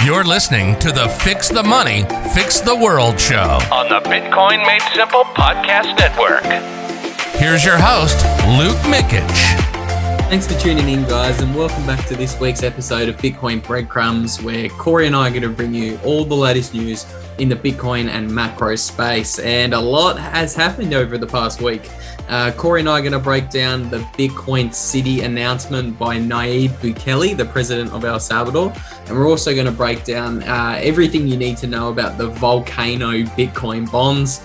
You're listening to the Fix the Money, Fix the World show on the Bitcoin Made Simple Podcast Network. Here's your host, Luke Mikic. Thanks for tuning in, guys, and welcome back to this week's episode of Bitcoin Breadcrumbs, where Cory and I are going to bring you all the latest news in the Bitcoin and macro space. And a lot has happened over the past week. Cory and I are going to break down the Bitcoin City announcement by Nayib Bukele, the president of El Salvador. And we're also going to break down everything you need to know about the volcano Bitcoin bonds.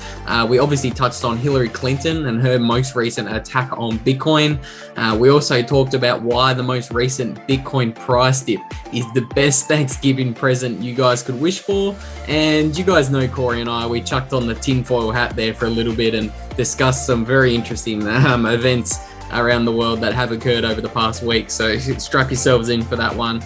We obviously touched on Hillary Clinton and her most recent attack on Bitcoin. We also talked about why the most recent Bitcoin price dip is the best Thanksgiving present you guys could wish for. And you guys know Cory and I, we chucked on the tinfoil hat there for a little bit and discussed some very interesting events around the world that have occurred over the past week. So strap yourselves in for that one.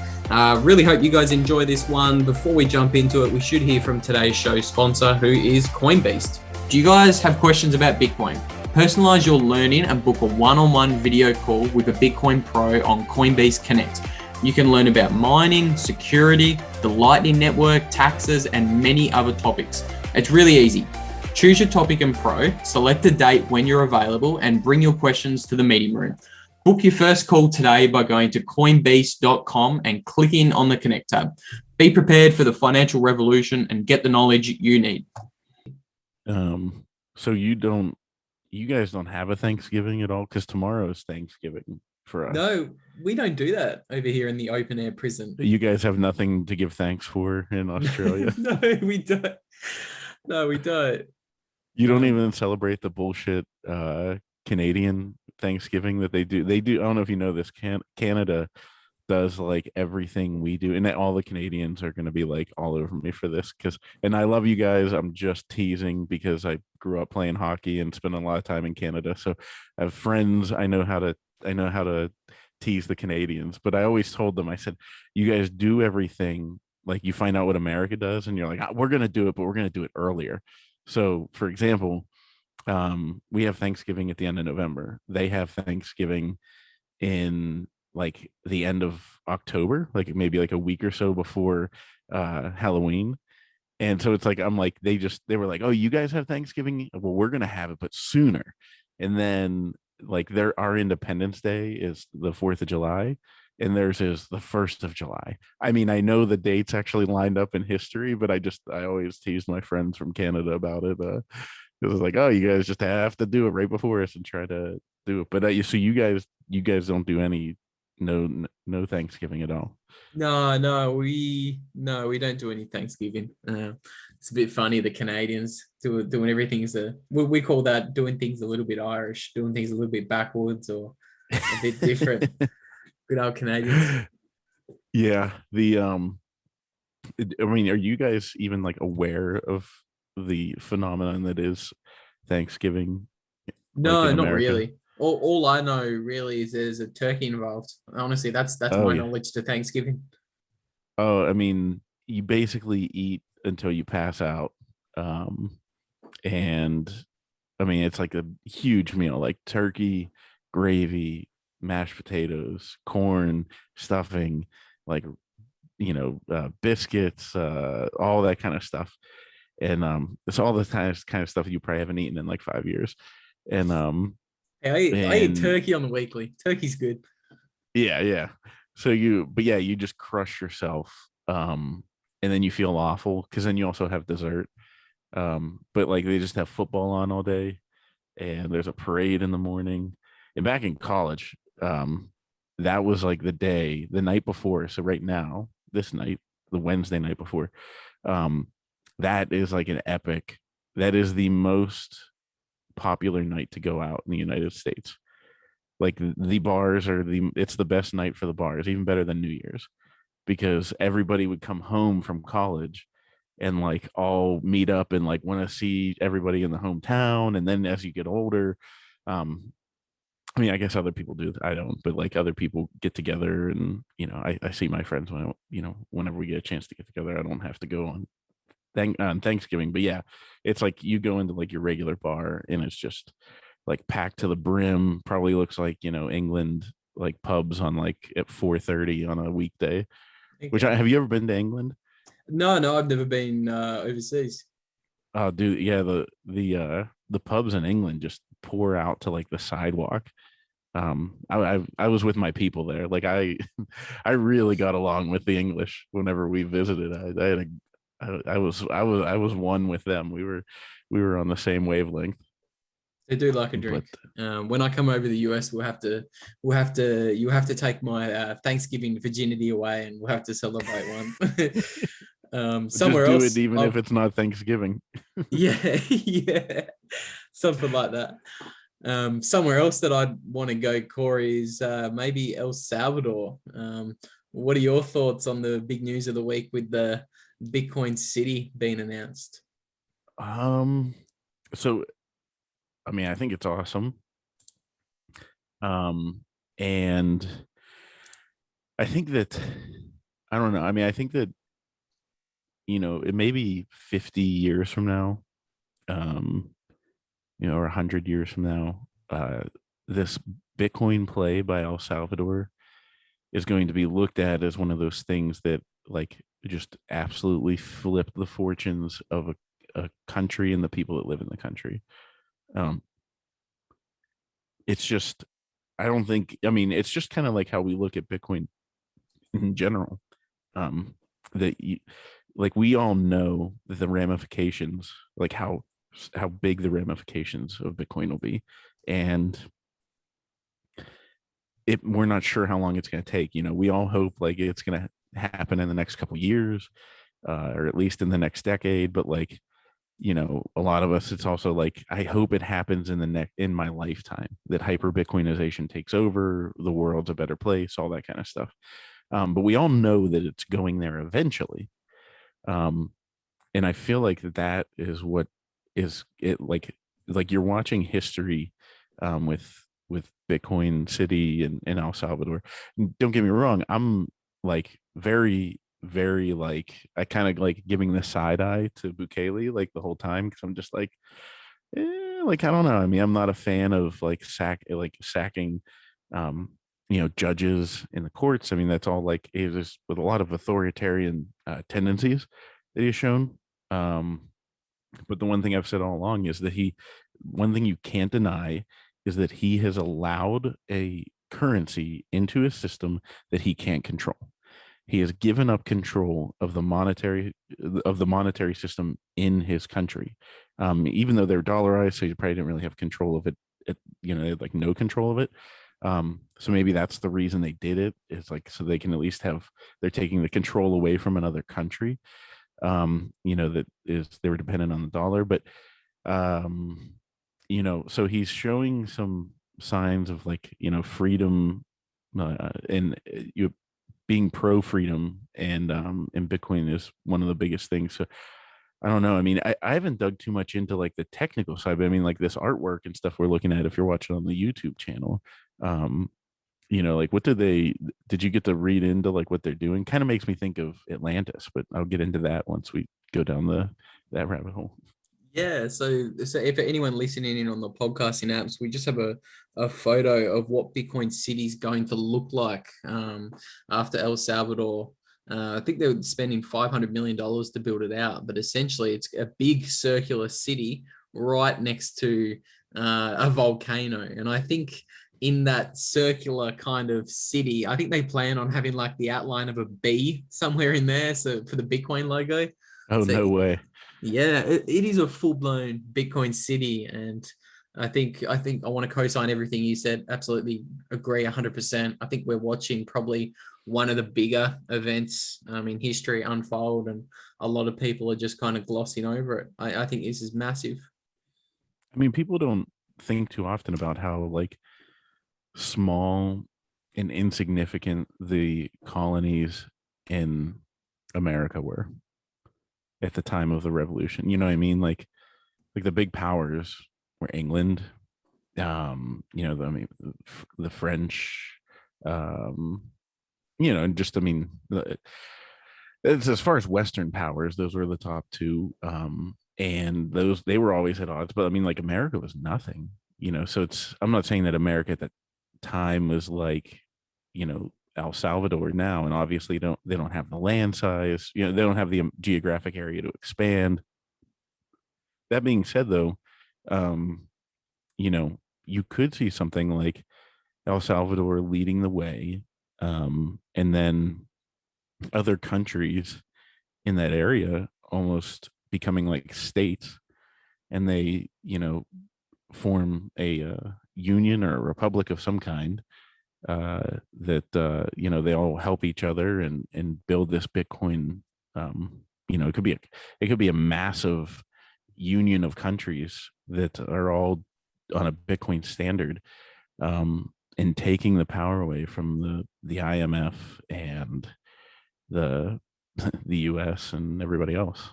Really hope you guys enjoy this one. Before we jump into it, we should hear from today's show sponsor, who is Coinbase. Do you guys have questions about Bitcoin? Personalize your learning and book a one-on-one video call with a Bitcoin Pro on Coinbase Connect. You can learn about mining, security, the Lightning Network, taxes, and many other topics. It's really easy. Choose your topic and pro, select a date when you're available, and bring your questions to the meeting room. Book your first call today by going to coinbase.com and clicking on the Connect tab. Be prepared for the financial revolution and get the knowledge you need. So you guys don't have a Thanksgiving at all? Because tomorrow is Thanksgiving for us. No, we don't do that over here in the open air prison. You guys have nothing to give thanks for in Australia? No, we don't. No, we don't. You don't even celebrate the bullshit Canadian Thanksgiving that they do. I don't know if you know this. Canada does like everything we do, and all the Canadians are going to be like all over me for this and I love you guys. I'm just teasing because I grew up playing hockey and spent a lot of time in Canada, so I have friends. I know how to tease the Canadians, but I always told them, I said, you guys do everything like you find out what America does and you're like, we're going to do it, but we're going to do it earlier. So for example, we have Thanksgiving at the end of November. They have Thanksgiving in like the end of October, like maybe like a week or so before Halloween. And so it's like, I'm like, they were like, oh, you guys have Thanksgiving? Well, we're going to have it, but sooner. And then like our Independence Day is the 4th of July. And theirs is the 1st of July. I mean, I know the dates actually lined up in history, but I always teased my friends from Canada about it. It was like, oh, you guys just have to do it right before us and try to do it. But so you guys don't do any no Thanksgiving at all. No, we don't do any Thanksgiving. It's a bit funny, the Canadians doing everything we call that doing things a little bit Irish, doing things a little bit backwards or a bit different. Good old Canadians. Yeah. I mean, are you guys even like aware of the phenomenon that is Thanksgiving? No, like not America? really. All I know really is there's a turkey involved. Honestly, that's my knowledge to Thanksgiving. Oh, I mean, you basically eat until you pass out. And I mean, it's like a huge meal, like turkey, gravy, mashed potatoes, corn, stuffing, like, biscuits, all that kind of stuff. And it's all the kind of stuff you probably haven't eaten in like 5 years. And I eat turkey on the weekly. Turkey's good. Yeah. So you just crush yourself. And then you feel awful because then you also have dessert. But like they just have football on all day and there's a parade in the morning. And back in college, that was like the night before. So right now, this night, the Wednesday night before, that is like an epic. That is the most popular night to go out in the United States. Like the bars it's the best night for the bars, even better than New Year's, because everybody would come home from college and like all meet up and like want to see everybody in the hometown. And then as you get older, I mean, I guess other people do. I don't, but like other people get together and, I see my friends whenever we get a chance to get together. I don't have to go on Thanksgiving, but yeah, it's like you go into like your regular bar and it's just like packed to the brim. Probably looks like, England, like pubs on like at 4:30 on a weekday. Have you ever been to England? No, I've never been overseas. Oh, dude, yeah, the pubs in England just pour out to like the sidewalk. I was with my people there. Like I really got along with the English whenever we visited. I had I was one with them. We were on the same wavelength. They do like a But drink. When I come over to the US, you have to take my Thanksgiving virginity away, and we'll have to celebrate one. just Somewhere do it else, even if it's not Thanksgiving. yeah, yeah, something like that. Somewhere else that I'd want to go, Corey, is maybe El Salvador. What are your thoughts on the big news of the week with the Bitcoin City being announced? Um, so I mean, I think it's awesome. And I think that I don't know. I mean, I think that it may be 50 years from now, um, or 100 years from now, this Bitcoin play by El Salvador is going to be looked at as one of those things that like just absolutely flipped the fortunes of a country and the people that live in the country. Um, it's just, I don't think, I mean, it's just kind of like how we look at Bitcoin in general. Um, that you, like we all know that the ramifications, like how big the ramifications of Bitcoin will be, and we're not sure how long it's going to take. We all hope like it's going to happen in the next couple years, or at least in the next decade. But like, a lot of us, it's also like I hope it happens in my lifetime, that hyper Bitcoinization takes over, the world's a better place, all that kind of stuff. But we all know that it's going there eventually. Um, and I feel like that is what is it like you're watching history, with Bitcoin City and El Salvador. Don't get me wrong, I'm like very, very like I kind of like giving the side eye to Bukele like the whole time, because I'm just like I don't know. I mean, I'm not a fan of like sacking um judges in the courts. I mean, that's all like it is with a lot of authoritarian tendencies that he's shown. um but the one thing I've said all along is that one thing you can't deny is that he has allowed a currency into his system that he can't control. He has given up control of the monetary system in his country. Even though they're dollarized, so he probably didn't really have control of it. Like no control of it. So maybe that's the reason they did it, is like so they can at least they're taking the control away from another country. That is they were dependent on the dollar, but so he's showing some signs of like freedom, and you being pro freedom, and Bitcoin is one of the biggest things. So I don't know. I mean, I haven't dug too much into like the technical side, but I mean, like this artwork and stuff we're looking at, if you're watching on the YouTube channel, um, like what did you get to read into like what they're doing? Kind of makes me think of Atlantis, but I'll get into that once we go down that rabbit hole. Yeah, so if anyone listening in on the podcasting apps, we just have a photo of what Bitcoin City is going to look like after El Salvador. I think they were spending $500 million to build it out, but essentially it's a big circular city right next to a volcano. And I think in that circular kind of city, I think they plan on having like the outline of a bee somewhere in there. So for the Bitcoin logo. Oh, So no way. yeah, it is a full-blown Bitcoin city, and I think I want to co-sign everything you said. Absolutely agree 100%. I think we're watching probably one of the bigger events in history unfold, and a lot of people are just kind of glossing over it. I think this is massive. I mean, people don't think too often about how like small and insignificant the colonies in America were at the time of the revolution. You know what I mean? Like the big powers were England, the French, um, just I mean, it's as far as Western powers, those were the top two, and those they were always at odds. But I mean, like America was nothing. So I'm not saying that America at that time was like, El Salvador now, and obviously they don't have the land size. They don't have the geographic area to expand. That being said, though, um, you could see something like El Salvador leading the way, and then other countries in that area almost becoming like states, and they form a union or a republic of some kind, that they all help each other and build this Bitcoin. It could be a massive union of countries that are all on a Bitcoin standard, and taking the power away from the IMF and the the US and everybody else.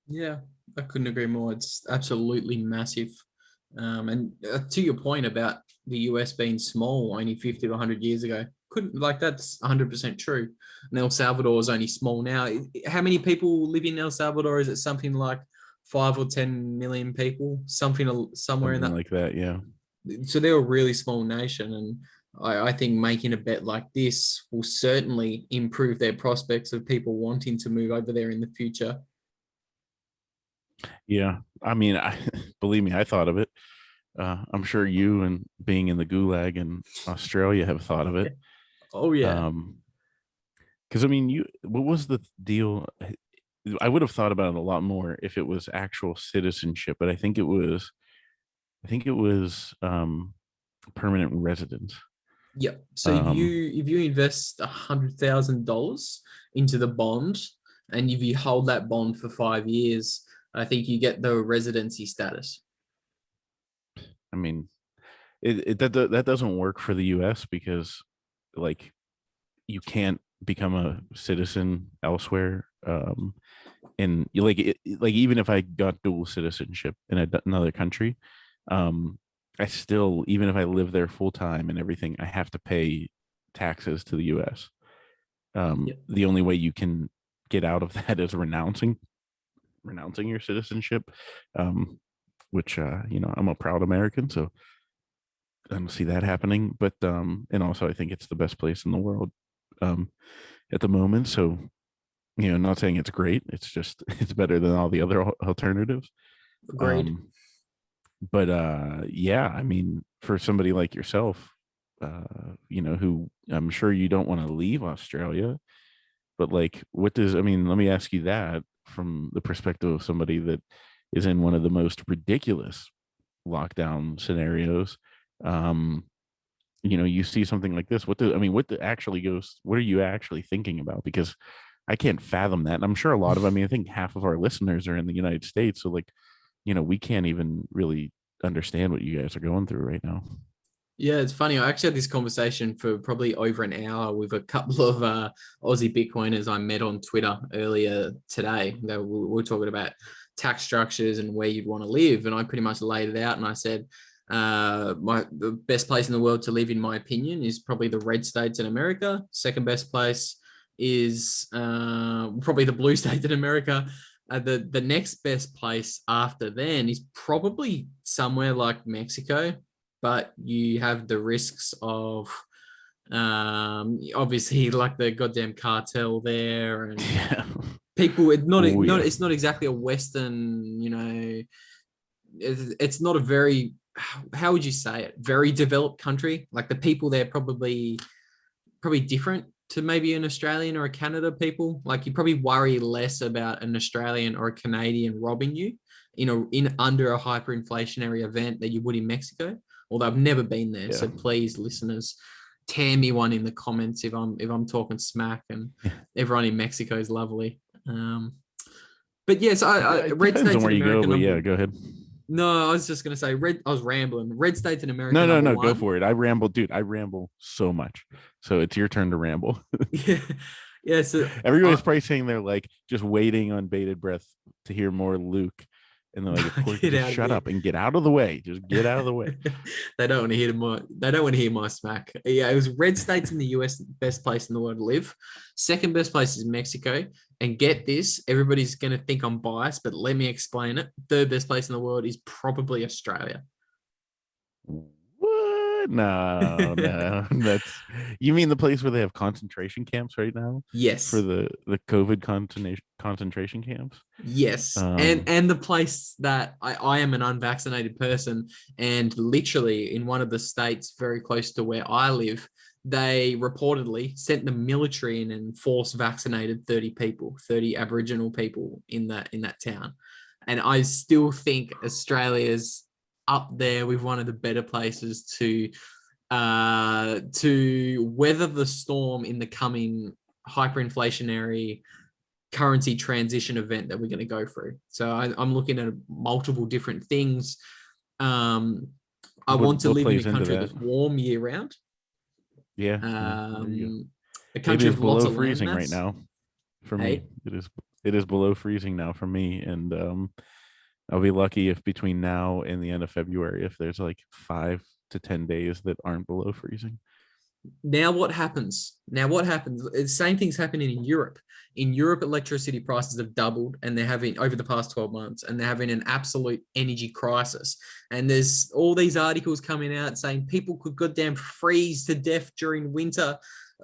Yeah, I couldn't agree more. It's absolutely massive. And to your point about the US being small only 50 to 100 years ago, that's 100% true. And El Salvador is only small now. How many people live in El Salvador? Is it something like 5 or 10 million people? Somewhere in Something that. like that, yeah. So they're a really small nation. And I think making a bet like this will certainly improve their prospects of people wanting to move over there in the future. Yeah, I mean, believe me, I thought of it. I'm sure you and being in the gulag in Australia have thought of it. Oh, yeah. Because I mean, what was the deal? I would have thought about it a lot more if it was actual citizenship, but I think it was permanent residence. Yep. So if Um, you invest $100,000 into the bond, and if you hold that bond for 5 years, I think you get the residency status. I mean, that doesn't work for the U.S. because, like, you can't become a citizen elsewhere. And like even if I got dual citizenship in another country, um, I still, even if I live there full time and everything, I have to pay taxes to the U.S. Yep. The only way you can get out of that is renouncing your citizenship, um, which I'm a proud American, so I don't see that happening. But and also I think it's the best place in the world, um, at the moment. So not saying it's great. It's just it's better than all the other alternatives. Agreed. Um, but yeah, I mean, for somebody like yourself, who I'm sure you don't want to leave Australia, but like, what does I mean? Let me ask you that from the perspective of somebody that is in one of the most ridiculous lockdown scenarios. Um, you see something like this. What are you actually thinking about? Because I can't fathom that. And I'm sure I think half of our listeners are in the United States. So, like, we can't even really understand what you guys are going through right now. Yeah, it's funny. I actually had this conversation for probably over an hour with a couple of Aussie Bitcoiners I met on Twitter earlier today. We were talking about tax structures and where you'd want to live, and I pretty much laid it out. And I said, the best place in the world to live, in my opinion, is probably the red states in America. Second best place is probably the blue states in America. The next best place after then is probably somewhere like Mexico, but you have the risks of obviously like the goddamn cartel there, and Yeah. people. Oh yeah. It's not exactly a Western, it's not a very, how would you say it, very developed country. Like the people there probably different to maybe an Australian or a Canada people. Like you probably worry less about an Australian or a Canadian robbing you in under a hyperinflationary event that you would in Mexico. Although I've never been there, Yeah. so please, listeners, tear me one in the comments if I'm talking smack. And everyone in Mexico is lovely. But yes, It red depends states on in where you go, America but number. yeah, go ahead. No, I was just gonna say red. I was rambling. Red states in America No, no, number no, go one. for it. I ramble, dude. I ramble so much. So it's your turn to ramble. Yeah, yeah. So Everybody's probably saying they're like just waiting on bated breath to hear more Luke. And they're like, if Cory could get just out of shut here. up and get out of the way. Just get out of the way. They don't want to hear my. They don't want to hear my smack. Yeah, it was red states in the US, best place in the world to live. Second best place is Mexico. And get this, everybody's going to think I'm biased, but let me explain it. Third best place in the world is probably Australia. What? What? No, no. That's you mean the place where they have concentration camps right now for Yes. the COVID concentration camps? Yes. And Um, and the place that I am an unvaccinated person, and literally in one of the states very close to where I live, they reportedly sent the military in and force vaccinated 30 people, 30 Aboriginal people in that town. And I still think Australia's up there with one of the better places to weather the storm in the coming hyperinflationary currency transition event that we're going to go through. So I'm looking at multiple different things. Um, I want to what live in a plays into country that? that's warm year round. Yeah, yeah. There you go. Um, a It country is with lots below of land freezing right mass. now for me. Hey, It is below freezing now for me, and I'll be lucky if between now and the end of February, if there's like 5 to 10 days that aren't below freezing. now what happens? Now what happens? The same thing's happening in Europe. In Europe, electricity prices have doubled, and they're having over the past 12 months, and they're having an absolute energy crisis. And there's all these articles coming out saying people could goddamn freeze to death during winter.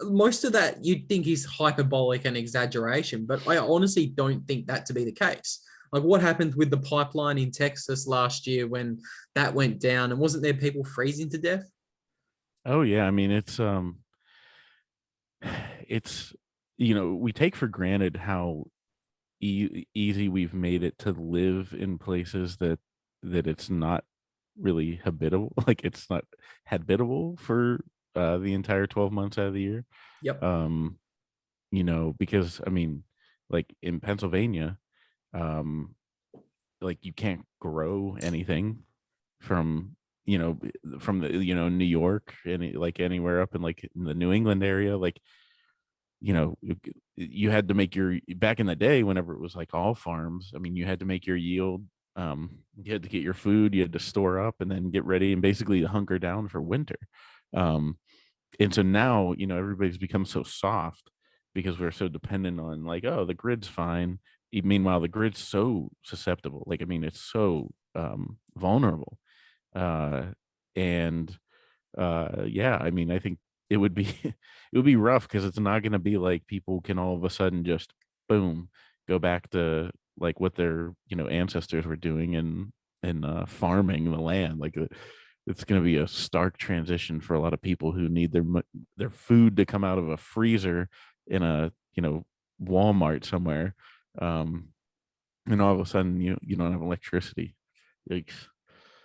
Most of that you'd think is hyperbolic and exaggeration, but I honestly don't think that to be the case. Like what happened with the pipeline in Texas last year when that went down, and wasn't there people freezing to death? Oh yeah, I mean it's we take for granted how easy we've made it to live in places that it's not really habitable, like it's not habitable for the entire 12 months out of the year. Yep. um because I mean, like in Pennsylvania, um like you can't grow anything from from the New York, like anywhere up in like in the New England area, like you had to make your, back in the day whenever it was like all farms, I mean, you had to make your yield. You had to get your food, you had to store up and then get ready and basically hunker down for winter. um and so now everybody's become so soft because we're so dependent on, like, oh, the grid's fine. Meanwhile, the grid's so susceptible, like, I mean, it's so vulnerable. Uh and yeah, I mean, I think it would be it would be rough because it's not going to be like people can all of a sudden just boom go back to like what their ancestors were doing and farming the land. Like it's going to be a stark transition for a lot of people who need their food to come out of a freezer in a Walmart somewhere. um and all of a sudden you don't have electricity. Yikes.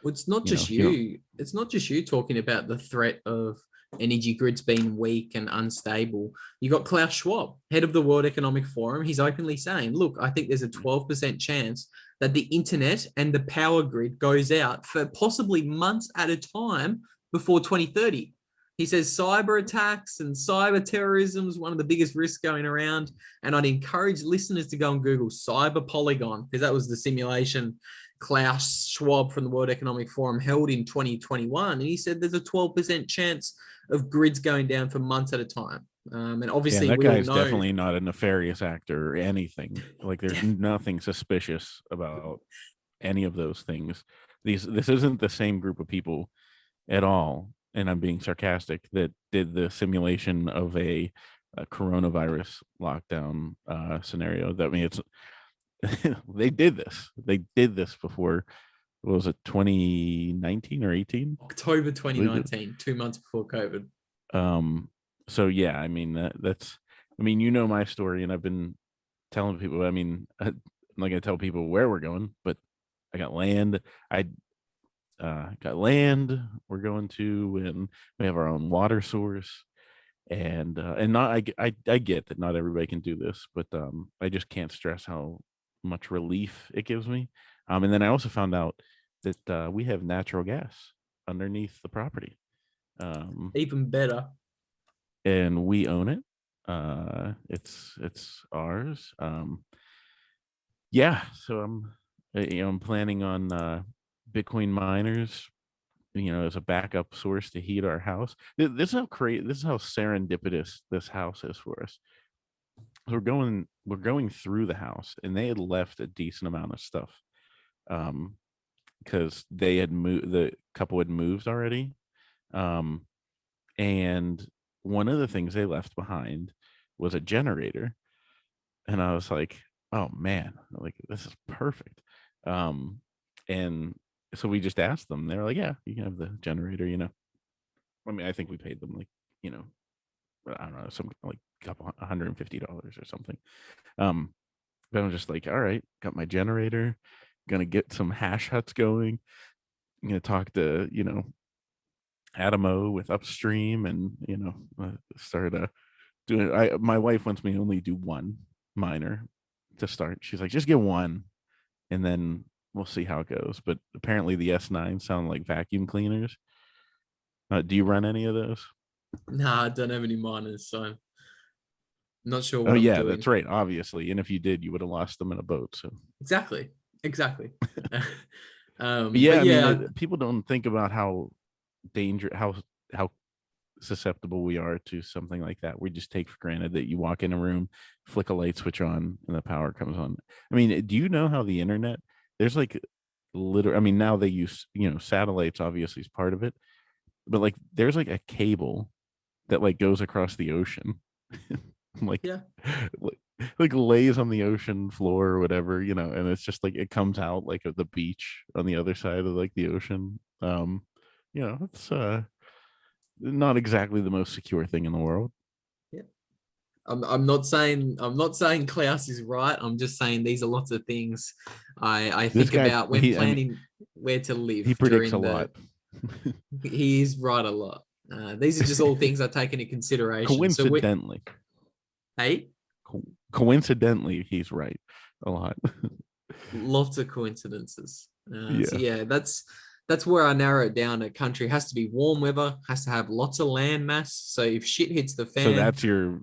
Well, it's not you know just you don't you. It's not just you talking about the threat of energy grids being weak and unstable. You got Klaus Schwab, head of the World Economic Forum. He's openly saying, look, I think there's a 12% chance that the internet and the power grid goes out for possibly months at a time before 2030. He says cyber attacks and cyber terrorism is one of the biggest risks going around. And I'd encourage listeners to go and Google cyber polygon because that was the simulation Klaus Schwab from the World Economic Forum held in 2021. And he said there's a 12% chance of grids going down for months at a time. And Yeah, and obviously, that we all guy's know. definitely not a nefarious actor or anything. Like, there's nothing suspicious about any of those things. This isn't the same group of people at all, and I'm being sarcastic, that did the simulation of a coronavirus lockdown scenario. That, I mean, it's they did this. They did this before. What was it, 2019 or 18? October They did. 2019, 2 months before COVID. Um, so yeah, I mean, that's, I mean, my story, and I've been telling people. I mean, I'm not gonna tell people where we're going, but I got land. I got land. We're going to, and we have our own water source. And not, I get that not everybody can do this, but I just can't stress how much relief it gives me. And then I also found out that we have natural gas underneath the property. Um, Even better. and we own it. It's ours. Yeah, so I'm planning on Bitcoin miners, as a backup source to heat our house. This is how this is how serendipitous this house is for us. So we're going through the house, and they had left a decent amount of stuff, um, because they had moved. The couple had moved already, And one of the things they left behind was a generator. And I was like, oh man, like this is perfect. And so we just asked them. They're like, yeah, you can have the generator, I mean, I think we paid them like, I don't know, some like couple $150 or something. But I'm just like, all right, got my generator, gonna get some hash huts going. I'm gonna talk to, Adamo with upstream and, start doing my wife wants me to only do one miner to start. She's like, just get one and then we'll see how it goes. But apparently the S9 sound like vacuum cleaners. Do you run any of those? Nah, I don't have any miners, so I'm not sure Oh what I'm yeah, doing. that's right. Obviously, and if you did, you would have lost them in a boat. So Exactly. but yeah, But I mean, yeah, people don't think about how how susceptible we are to something like that. We just take for granted that you walk in a room, flick a light switch on, and the power comes on. I mean, do you know how the internet? There's like literally. I mean, now they use satellites. Obviously, is part of it, but like there's like a cable that like goes across the ocean, like yeah. like like lays on the ocean floor or whatever, and it's just like it comes out like at the beach on the other side of like the ocean. It's not exactly the most secure thing in the world. Yeah. I'm not saying Klaus is right. I'm just saying these are lots of things I This think guy, about when planning where to he live predicts a during lot. the. He is right a lot. These are just all things I take into consideration. So we, Coincidentally, hey, coincidentally, he's right a lot. lots of coincidences. So Yeah. yeah, that's where I narrow it down. A country has to be warm weather, has to have lots of land mass. So if shit hits the So fan, that's your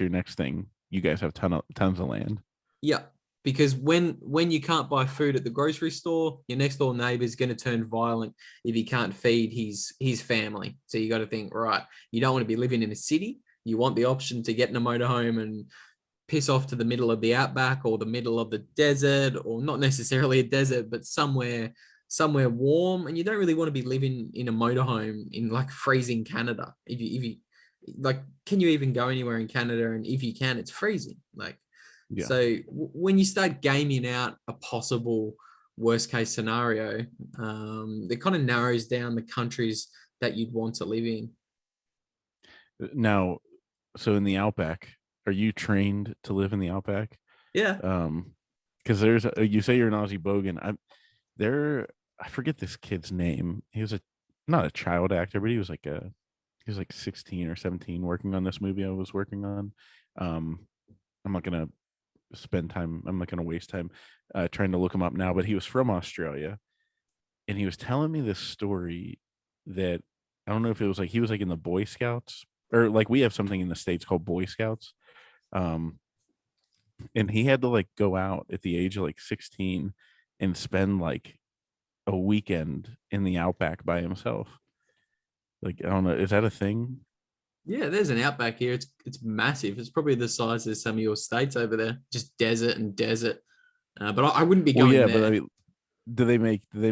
next thing. You guys have tons of land. yeah, because when you can't buy food at the grocery store, your next door neighbor is going to turn violent if he can't feed his family. So you got to think, right, you don't want to be living in a city. You want the option to get in a motorhome and piss off to the middle of the outback or the middle of the desert, or not necessarily a desert, but somewhere warm. And you don't really want to be living in a motorhome in like freezing Canada. If you like, can you even go anywhere in Canada? And if you can, it's freezing. Like, Yeah. so when you start gaming out a possible worst case scenario, it kind of narrows down the countries that you'd want to live in. Now, so in the outback, are you trained to live in the outback? Yeah. Because you say you're an Aussie bogan. I forget this kid's name. He was not a child actor, but he was like 16 or 17 working on this movie I was working on. I'm not gonna I'm not gonna waste time trying to look him up now, but he was from Australia, and he was telling me this story that I don't know if it was like he was like in the Boy Scouts, or like we have something in the States called Boy Scouts. Um, and he had to like go out at the age of like 16 and spend like a weekend in the outback by himself. Like, I don't know, is that a thing? Yeah, there's an outback here. It's massive. It's probably the size of some of your states over there, just desert and desert. But I wouldn't be Well, going yeah, but I there. mean, do they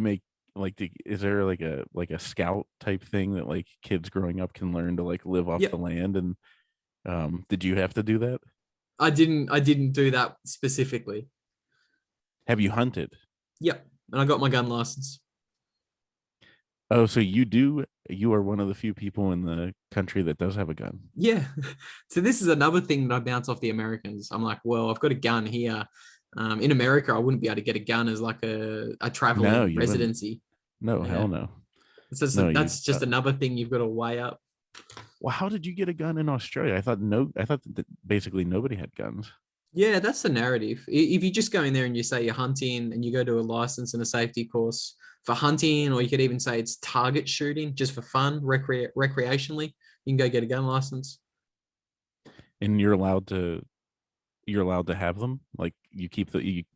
make like is there like a scout type thing that like kids growing up can learn to like live off the Yep, land? And did you have to do that? I didn't do that specifically. Have you hunted? Yep, and I got my gun license. Oh, so you are one of the few people in the country that does have a gun. Yeah. So this is another thing that I bounce off the Americans. I'm like, well, I've got a gun here. In America, I wouldn't be able to get a gun as like a No, traveling you wouldn't. residency. No, Yeah. hell no. So No, you that's just another thing you've got to weigh up. well, how did you get a gun in Australia? I thought that basically nobody had guns. Yeah, that's the narrative. If you just go in there and you say you're hunting and you go to a license and a safety course for hunting, or you could even say it's target shooting just for fun, recreationally, you can go get a gun license. And you're allowed to have them. Like you keep like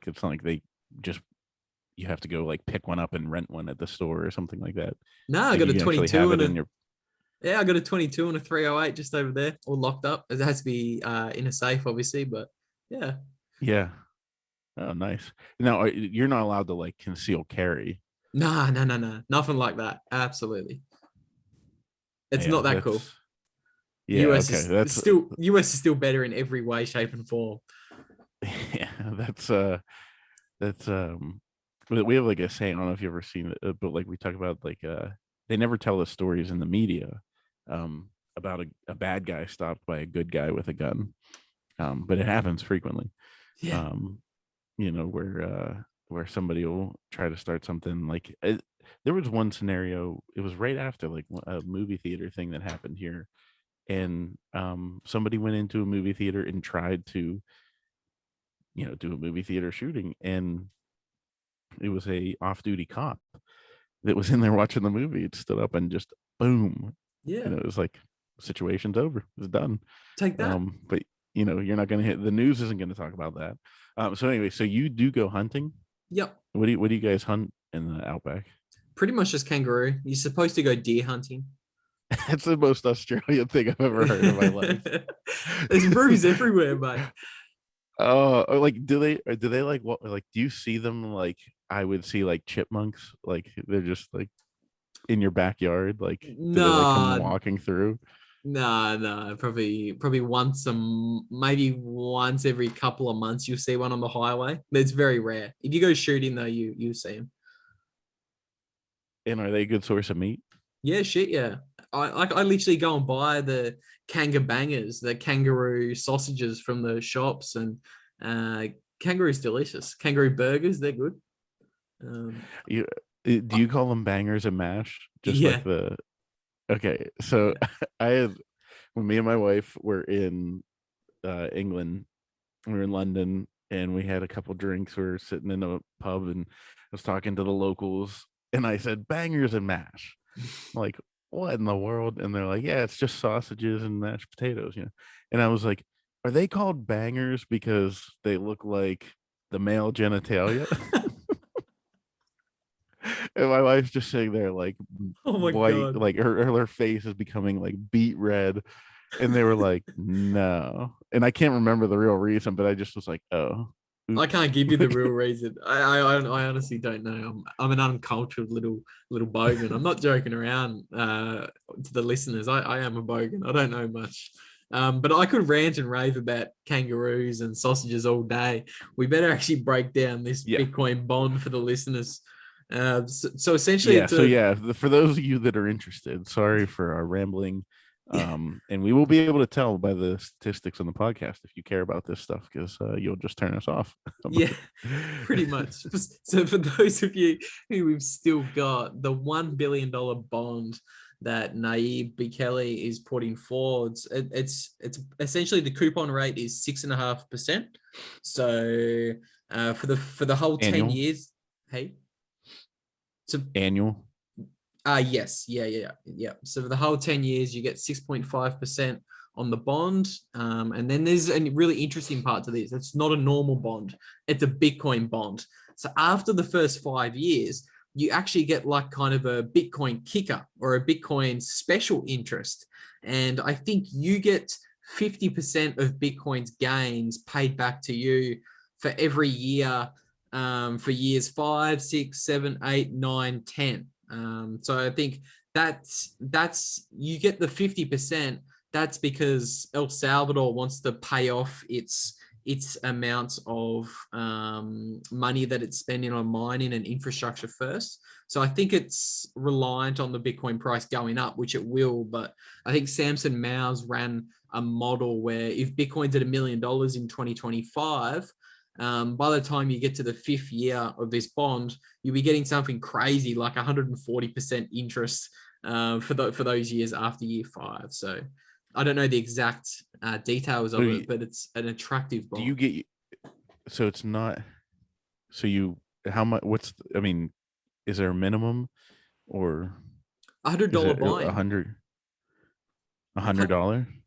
it's not like they just you have to go like pick one up and rent one at the store or something like that. No, I Like got you a can actually 22 have and it a in your yeah, I got a 22 and a 308 just over there, all locked up. It has to be in a safe, obviously, but yeah. yeah. Oh, nice. Now you're not allowed to like conceal carry. Nah, no, no, no, nothing like that. Absolutely, it's Yeah, not that cool. okay. That's US is still better in every way, shape, and form. yeah, that's we have like a saying. I don't know if you ever seen it, but like we talk about like they never tell the stories in the media about a bad guy stopped by a good guy with a gun. But it happens frequently. Yeah, Um, where somebody will try to start something like there was one scenario. It was right after like a movie theater thing that happened here, and somebody went into a movie theater and tried to do a movie theater shooting, and it was a off-duty cop that was in there watching the movie. It stood up and just boom, yeah. it was like situation's over, it's done. Take that. But you're not going to hit the news isn't going to talk about that. So anyway, so you do go hunting. Yep. What do you guys hunt in the outback? Pretty much just kangaroo. You're supposed to go deer hunting. That's the most Australian thing I've ever heard in my life. There's roos everywhere, mate. Like do they like what, like do you see them like I would see like chipmunks, like they're just like in your backyard, like do they like come Nah, walking through? nah. Probably maybe once every couple of months you'll see one on the highway. But it's very rare. If you go shooting though, you see them. And are they a good source of meat? Yeah, shit, yeah. I literally go and buy the kanga bangers, the kangaroo sausages from the shops, and uh, kangaroo's delicious. Kangaroo burgers, they're good. Um, you do you call them bangers and mash, just like yeah, the okay, so yeah, I had when me and my wife were in England, we were in London, and we had a couple drinks. We were sitting in a pub, and I was talking to the locals, and I said bangers and mash. I'm like, what in the world? And they're like, yeah, it's just sausages and mashed potatoes. And I was like, are they called bangers because they look like the male genitalia? And my wife's just sitting there like Oh my white, god. like her face is becoming like beet red. And they were like, no. And I can't remember the real reason, but I just was like, oh, I oops. can't give you the real reason. I honestly don't know. I'm an uncultured little bogan. I'm not joking around to the listeners. I am a bogan. I don't know much. But I could rant and rave about kangaroos and sausages all day. We better actually break down this Yeah. Bitcoin bond for the listeners. So essentially, Yeah. it's So a yeah, for those of you that are interested, sorry for our rambling. yeah. And we will be able to tell by the statistics on the podcast if you care about this stuff, because you'll just turn us off. Yeah, pretty much. So for those of you who we've still got the $1 billion bond that Nayib Bukele is putting forward, it's essentially the coupon rate is 6.5%. So for the whole 10 Annual. years, hey, so Annual. yes, yeah. So for the whole 10 years, you get 6.5% on the bond. And then there's a really interesting part to this. It's not a normal bond, it's a Bitcoin bond. So after the first 5 years, you actually get like kind of a Bitcoin kicker or a Bitcoin special interest. And I think you get 50% of Bitcoin's gains paid back to you for every year, for years 5, 6, 7, 8, 9, 10. So I think that's you get the 50%. That's because El Salvador wants to pay off its amounts of money that it's spending on mining and infrastructure first. So I think it's reliant on the Bitcoin price going up, which it will. But I think Samson Mows ran a model where if Bitcoin's at $1 million in 2025, by the time you get to the 5th year of this bond, you'll be getting something crazy like 140% interest for those years after year 5. So I don't know the exact details of it, but it's an attractive Do bond. you get so it's not so you how much I mean, is there a minimum, or is $100 it a buying, $100?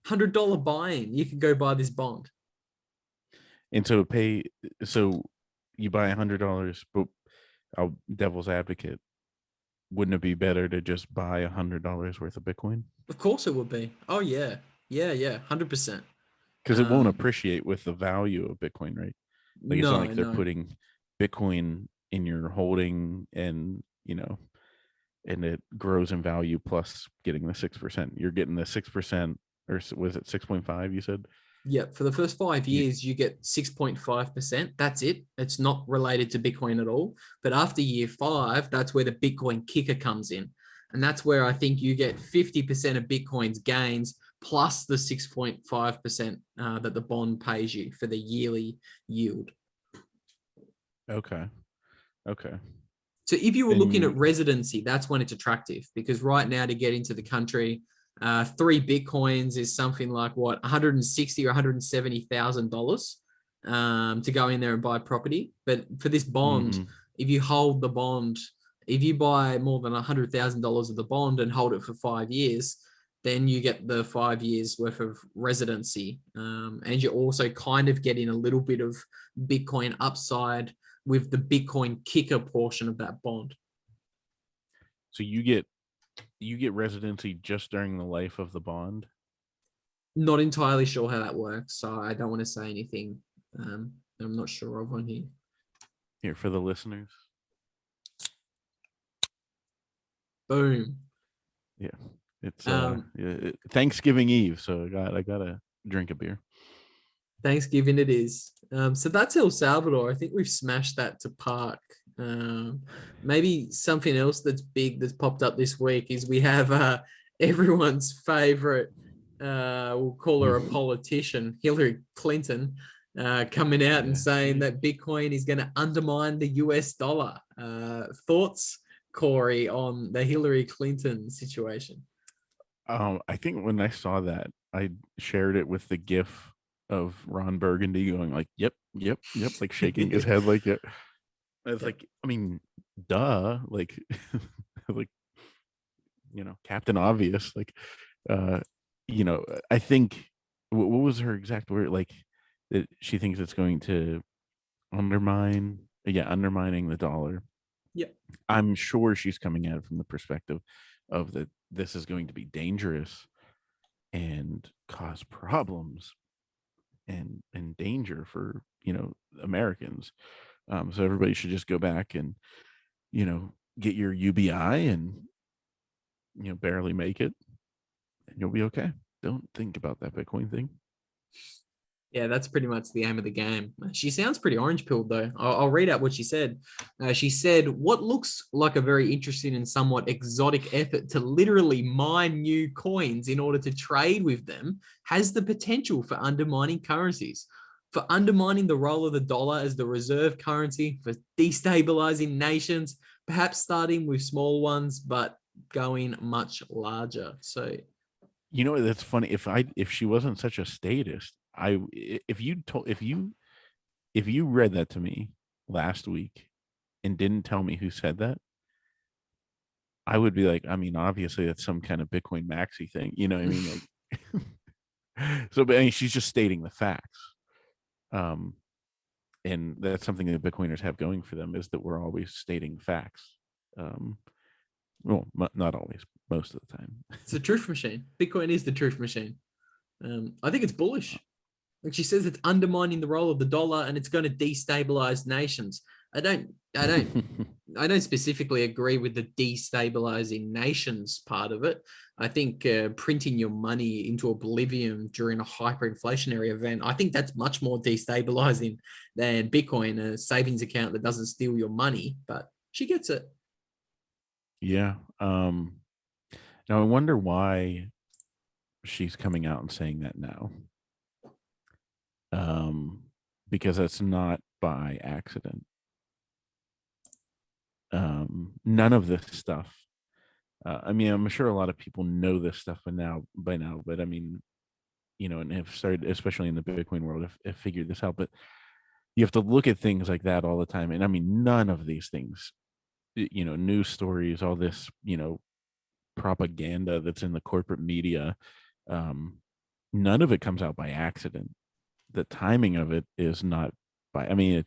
$100 buying, you can go buy this bond. And so you buy $100, but I'll devil's advocate, wouldn't it be better to just buy $100 worth of Bitcoin? Of course it would be. Oh yeah, 100%. Because it won't appreciate with the value of Bitcoin, right? Like it's not No, like they're no. putting Bitcoin in your holding and and it grows in value plus getting the 6%. You're getting the 6%, or was it 6.5? You said. Yeah, for the first 5 You- years, you get 6.5%. That's it. It's not related to Bitcoin at all. But after year 5, that's where the Bitcoin kicker comes in. And that's where I think you get 50% of Bitcoin's gains plus the 6.5% that the bond pays you for the yearly yield. Okay. Okay. So if you were looking And at residency, that's when it's attractive, because right now to get into the country, 3 Bitcoins is something like what, 160 or $170,000 to go in there and buy property. But for this bond, if you hold the bond, if you buy more than $100,000 of the bond and hold it for 5 years, then you get the 5 years worth of residency, and you're also kind of getting a little bit of Bitcoin upside with the Bitcoin kicker portion of that bond. so you get residency just during the life of the bond. Not entirely sure how that works, so I don't want to say anything I'm not sure of on here. Here for the listeners. Boom. Yeah, it's Thanksgiving Eve, so I gotta drink a beer. Thanksgiving it is. So that's El Salvador. I think we've smashed that to park. Maybe something else that's big that's popped up this week is we have everyone's favorite, we'll call her a politician, Hillary Clinton, coming out and saying that Bitcoin is going to undermine the US dollar. Thoughts, Cory, on the Hillary Clinton situation? I think when I saw that, I shared it with the GIF of Ron Burgundy going like, "Yep, yep, yep," like shaking his head like it. It's like, I mean, duh, like, like, Captain Obvious, like, I think what was her exact word? Like that she thinks it's going to undermining the dollar. Yeah. I'm sure she's coming at it from the perspective of that this is going to be dangerous and cause problems and danger for Americans. So everybody should just go back and get your UBI and barely make it, and you'll be okay. Don't think about that Bitcoin thing. Yeah, that's pretty much the aim of the game. She sounds pretty orange-pilled, though. I'll read out what she said. She said, what looks like a very interesting and somewhat exotic effort to literally mine new coins in order to trade with them has the potential for undermining currencies, for undermining the role of the dollar as the reserve currency, for destabilizing nations, perhaps starting with small ones, but going much larger. So, That's funny. If she wasn't such a statist, if you read that to me last week and didn't tell me who said that, I would be like, I mean, obviously that's some kind of Bitcoin maxi thing. You know what I mean? Like, so, but I mean, she's just stating the facts. And that's something that Bitcoiners have going for them, is that we're always stating facts. Well, not always, most of the time. it's a truth machine. Bitcoin is the truth machine. I think it's bullish. Like she says, it's undermining the role of the dollar and it's going to destabilize nations. I don't specifically agree with the destabilizing nations part of it. I think printing your money into oblivion during a hyperinflationary event, I think that's much more destabilizing than Bitcoin, a savings account that doesn't steal your money. But she gets it. Yeah. Now I wonder why she's coming out and saying that now. Because it's not by accident. None of this stuff. I mean, I'm sure a lot of people know this stuff by now, but I mean, and have started, especially in the Bitcoin world, have figured this out. But you have to look at things like that all the time. And I mean, none of these things, news stories, all this, propaganda that's in the corporate media, none of it comes out by accident. The timing of it is not by, I mean,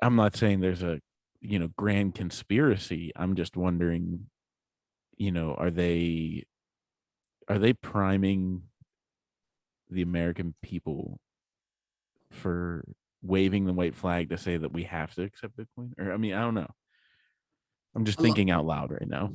I'm not saying there's a, grand conspiracy. I'm just wondering, are they priming the American people for waving the white flag to say that we have to accept Bitcoin? Or, I mean, I don't know. I'm just I lo- thinking out loud right now.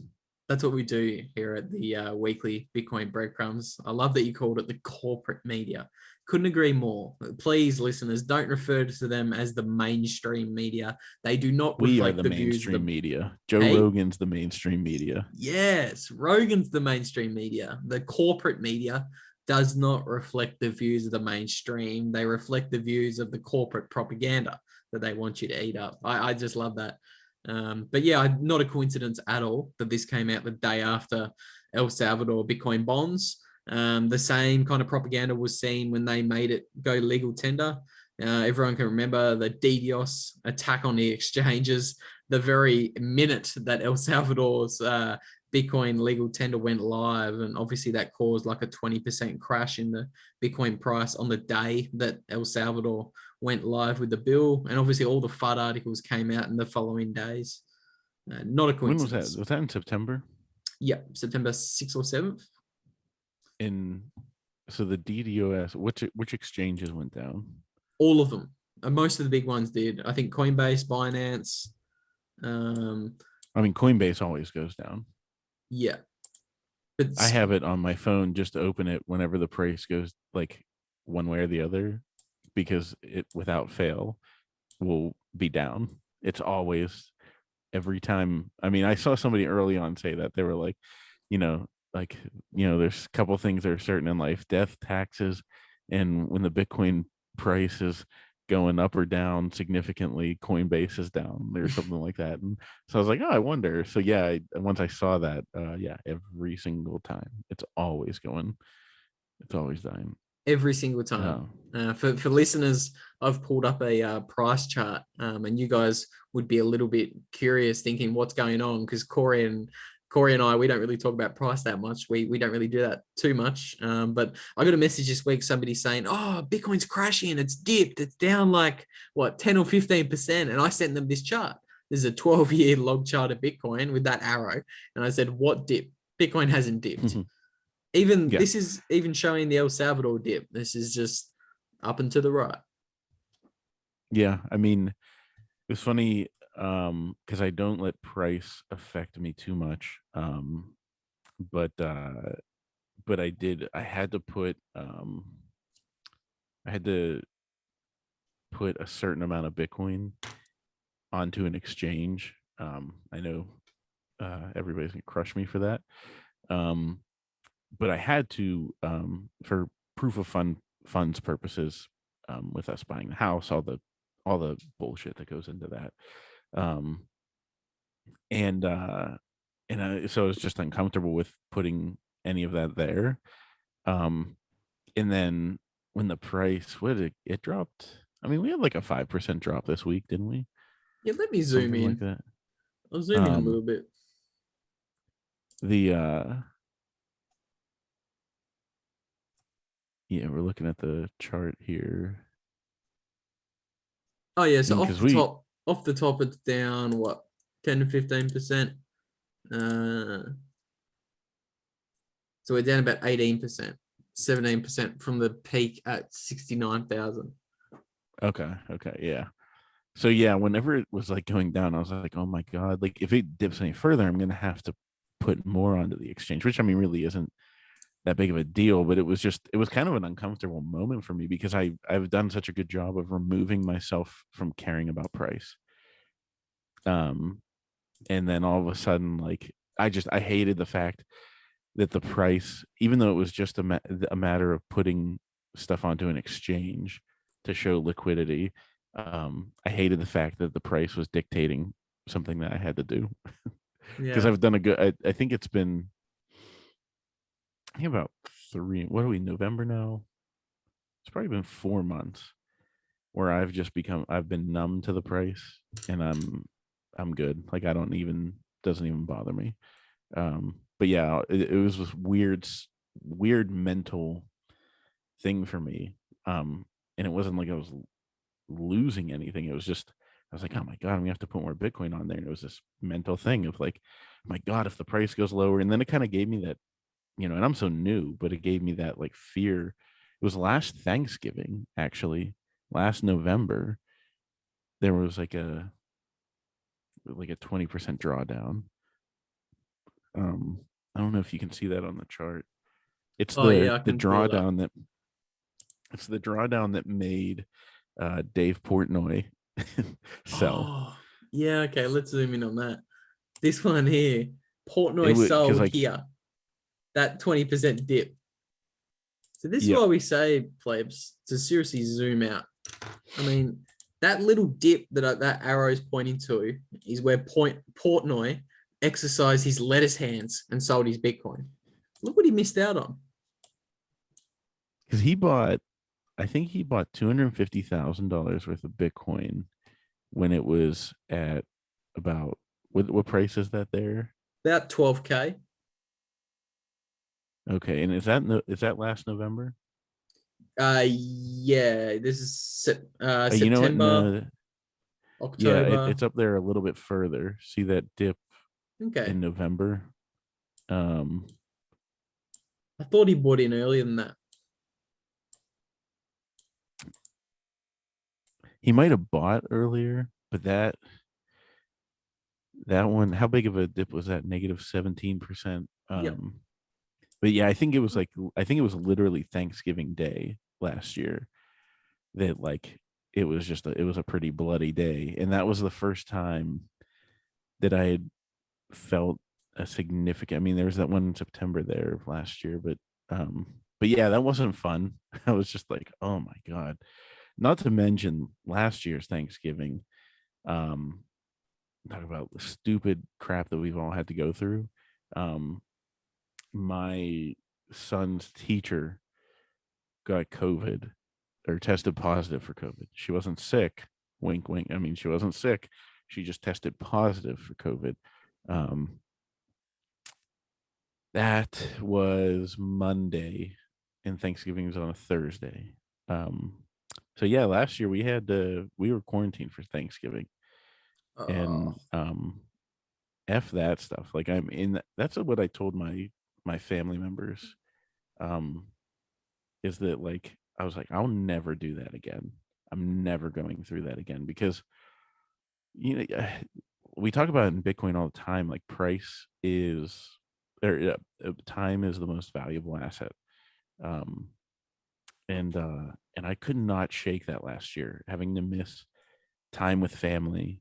That's what we do here at the weekly Bitcoin Breadcrumbs. I love that you called it the corporate media. Couldn't agree more. Please, listeners, don't refer to them as the mainstream media. They do not We are reflect the the views of mainstream the. media. Joe Hey, Rogan's the mainstream media. yes, Rogan's the mainstream media. The corporate media does not reflect the views of the mainstream. They reflect the views of the corporate propaganda that they want you to eat up. I just love that. But yeah, not a coincidence at all that this came out the day after El Salvador Bitcoin bonds. The same kind of propaganda was seen when they made it go legal tender. Everyone can remember the DDoS attack on the exchanges the very minute that El Salvador's Bitcoin legal tender went live. And obviously that caused like a 20% crash in the Bitcoin price on the day that El Salvador went live with the bill. And obviously all the FUD articles came out in the following days. Not a When was that? coincidence. Was that in September? Yeah, September 6th or 7th. In so the DDoS, which exchanges went down? All of them. Most of the big ones did. I think Coinbase, Binance. I mean, Coinbase always goes down. Yeah. But I have it on my phone just to open it whenever the price goes like one way or the other, because it without fail will be down. It's always every time. I mean, I saw somebody early on say that they were like, you know, like, there's a couple things that are certain in life: death, taxes, and when the Bitcoin price is going up or down significantly, Coinbase is down or something like that. And so I was like, oh, I wonder. So yeah, once I saw that, yeah, every single time it's always dying. every single time. Oh, For listeners, I've pulled up a price chart, and you guys would be a little bit curious, thinking what's going on, because Cory and I, we don't really talk about price that much. We don't really do that too much. But I got a message this week, somebody saying, "Oh, Bitcoin's crashing. It's dipped. It's down like what 10 or 15%." And I sent them this chart. This is a 12-year log chart of Bitcoin with that arrow, and I said, "What dip? Bitcoin hasn't dipped." Even yeah, this is even showing the El Salvador dip. This is just up and to the right. yeah. I mean, it's funny because I don't let price affect me too much. But I had to put a certain amount of Bitcoin onto an exchange. I know everybody's gonna crush me for that. Um, but I had to, for proof of funds purposes, with us buying the house, all the bullshit that goes into that. Um, and so I was just uncomfortable with putting any of that there. Um, and then when the price, what did it dropped? I mean, we had like a 5% drop this week, didn't we? Yeah, let me zoom Something like in. that. I'll zoom in a Um, little bit. the Yeah, we're looking at the chart here. Oh yeah, I so mean, because we off the top, it's down what 10 to 15%. Uh, so we're down about 18%, 17% from the peak at 69,000. okay, yeah. So yeah, whenever it was like going down, I was like, oh my god, like if it dips any further, I'm gonna have to put more onto the exchange, which I mean really isn't that big of a deal, but it was kind of an uncomfortable moment for me because I've done such a good job of removing myself from caring about price. Um, and then all of a sudden, like I hated the fact that the price, even though it was just a matter of putting stuff onto an exchange to show liquidity, I hated the fact that the price was dictating something that I had to do because Yeah. I've done a good. I think it's been, I think about three. What are we? November now. It's probably been 4 months where I've been numb to the price, and I'm good. Like I don't even doesn't even bother me. But yeah, it was this weird mental thing for me. And it wasn't like I was losing anything. It was just I was like, oh my god, I'm gonna have to put more Bitcoin on there. And it was this mental thing of like, oh my god, if the price goes lower, and then it kind of gave me that, and I'm so new, but it gave me that like fear. It was last Thanksgiving, actually, last November. There was like like a 20% drawdown. I don't know if you can see that on the chart. It's Oh yeah, I the can feel that. drawdown that it's the drawdown that made Dave Portnoy sell. Oh yeah, okay. Let's zoom in on that. This one here, It Portnoy would because sold like here. That 20% dip. So this is yep. why we say, plebs, to seriously zoom out. I mean, that little dip that arrow is pointing to is where Portnoy exercised his lettuce hands and sold his Bitcoin. Look what he missed out on. Because I think he bought $250,000 worth of Bitcoin when it was at about what price is that there? About 12K. Okay, and is that last November? Yeah, this is You know what? September, No, yeah, October. it's up there a little bit further. See that dip Okay. in November? Um, I thought he bought in earlier than that. he might have bought earlier, but that one, how big of a dip was that? Negative 17%. Yep. But yeah, I think it was literally Thanksgiving Day last year that like it was a pretty bloody day, and that was the first time that I had felt a significant. I mean, there was that one in September there of last year, but yeah, that wasn't fun. I was just like, oh my god. Not to mention last year's Thanksgiving. Um, talk about the stupid crap that we've all had to go through. Um, my son's teacher got COVID or tested positive for COVID. She wasn't sick. Wink, wink. I mean, she wasn't sick. She just tested positive for COVID. Um, that was Monday, and Thanksgiving was on a Thursday. Um, so yeah, last year we were quarantined for Thanksgiving, Oh, and f that stuff. Like I'm in. That's what I told my family members. Um, is that like I was like, I'll never do that again. I'm never going through that again because you know we talk about it in Bitcoin all the time. Like price is or time is the most valuable asset. Um, and I could not shake that last year, having to miss time with family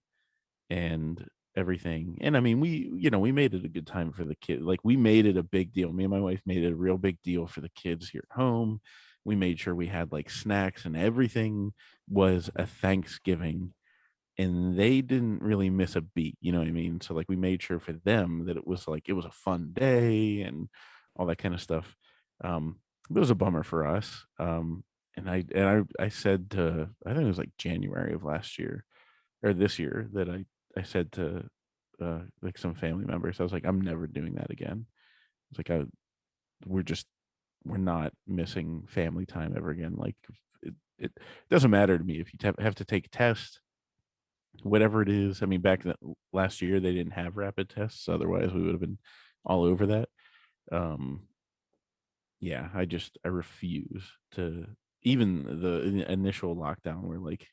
and everything. And I mean, we made it a good time for the kid. Like we made it a big deal. Me and my wife made it a real big deal for the kids here at home. We made sure we had like snacks and everything was a Thanksgiving, and they didn't really miss a beat, you know what I mean? So like we made sure for them that it was a fun day and all that kind of stuff. It was a bummer for us. I said to, I think it was like January of last year or this year, that I said to like some family members, I was like, I'm never doing that again. It's like we're just we're not missing family time ever again. Like it doesn't matter to me if you have to take a test, whatever it is. I mean, last year they didn't have rapid tests, otherwise we would have been all over that. Um, yeah, I refuse to, even the initial lockdown where like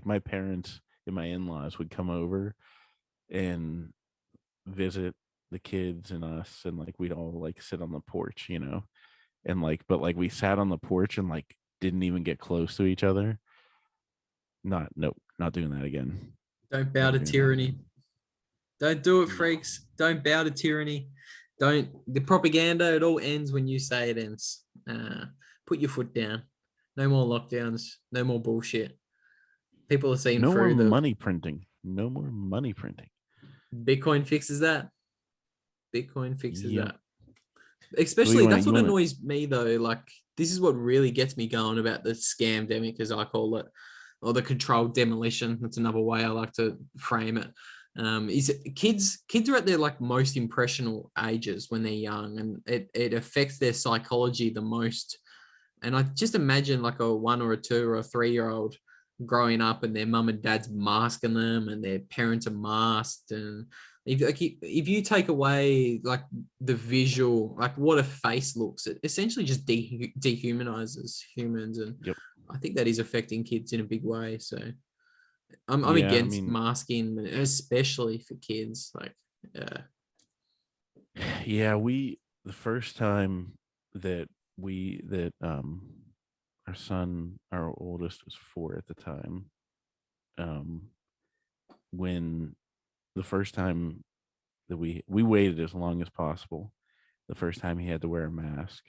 my parents and my in-laws would come over and visit the kids and us, and like we'd all like sit on the porch, and like but like we sat on the porch and like didn't even get close to each other. Nope, not doing that again. don't bow Never to doing that tyranny. again. Don't do it, No. freaks. Don't bow to tyranny. Don't. The propaganda, it all ends when you say it ends. Put your foot down. No more lockdowns. No more bullshit. People are seeing No more through the money printing. No more money printing. Bitcoin fixes that. Bitcoin fixes Yep. that. So Especially, that's what annoys me though. Like, this is what really gets me going about the scam demic, as I call it, or the controlled demolition. That's another way I like to frame it. Is kids are at their like most impressionable ages when they're young, and it affects their psychology the most. And I just imagine like a 1 or 2 or a 3-year-old growing up, and their mum and dad's masking them, and their parents are masked. And if you take away like the visual, like what a face looks, it essentially just dehumanizes humans. And Yep. I think that is affecting kids in a big way. So I'm Yeah, I against mean, masking, especially for kids. Like, yeah, yeah, the first time that our son, our oldest, was 4 at the time. Um, when the first time that we waited as long as possible, the first time he had to wear a mask,